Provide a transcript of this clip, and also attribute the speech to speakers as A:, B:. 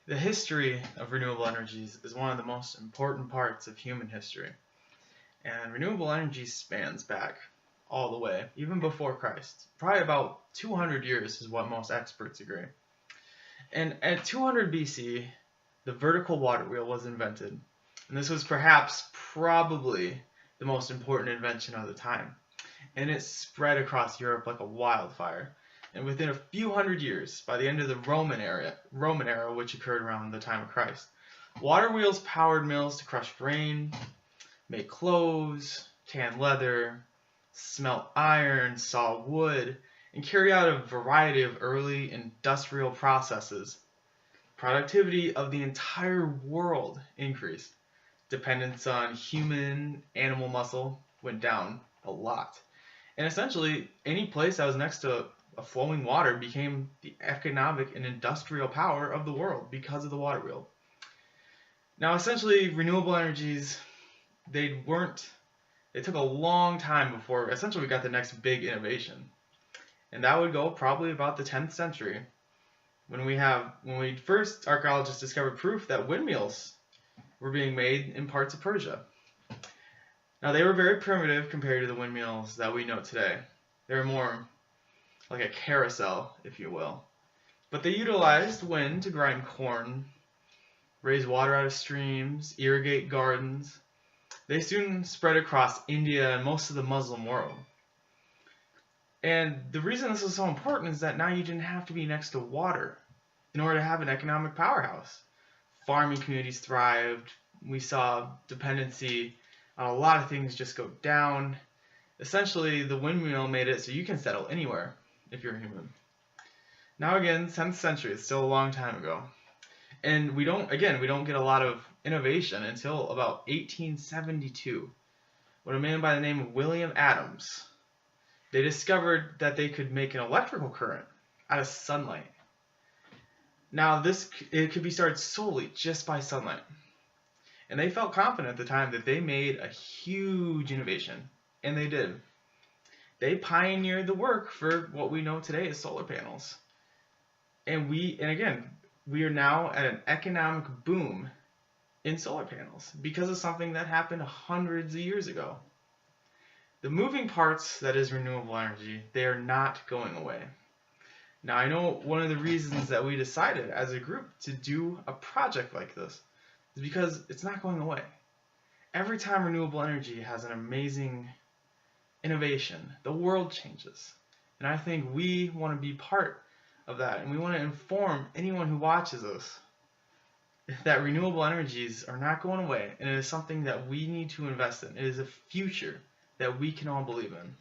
A: The history of renewable energies is one of the most important parts of human history. And renewable energy spans back all the way, even before Christ. Probably about 200 years is what most experts agree. And at 200 BC, the vertical water wheel was invented. And this was probably the most important invention of the time. And it spread across Europe like a wildfire. And within a few hundred years, by the end of the Roman era, which occurred around the time of Christ, water wheels powered mills to crush grain, make clothes, tan leather, smelt iron, saw wood, and carry out a variety of early industrial processes. Productivity of the entire world increased. Dependence on human animal muscle went down a lot. And essentially, any place that was next to a flowing water became the economic and industrial power of the world because of the water wheel. Now, essentially, renewable energies, they took a long time before essentially we got the next big innovation. And that would go probably about the 10th century when first archaeologists discovered proof that windmills were being made in parts of Persia. Now, they were very primitive compared to the windmills that we know today. They were more like a carousel, if you will. But they utilized wind to grind corn, raise water out of streams, irrigate gardens. They soon spread across India and most of the Muslim world. And the reason this is so important is that now you didn't have to be next to water in order to have an economic powerhouse. Farming communities thrived. We saw dependency on a lot of things just go down. Essentially, the windmill made it so you can settle anywhere if you're a human. Now again, 10th century, it's still a long time ago. And we don't get a lot of innovation until about 1872, when a man by the name of William Adams, they discovered that they could make an electrical current out of sunlight. Now it could be started solely just by sunlight. And they felt confident at the time that they made a huge innovation. And they did. They pioneered the work for what we know today as solar panels. And we are now at an economic boom in solar panels because of something that happened hundreds of years ago. The moving parts that is renewable energy, they are not going away. Now, I know one of the reasons that we decided as a group to do a project like this is because it's not going away. Every time renewable energy has an amazing innovation, the world changes. And I think we want to be part of that, and we want to inform anyone who watches us that renewable energies are not going away, and it is something that we need to invest in. It is a future that we can all believe in.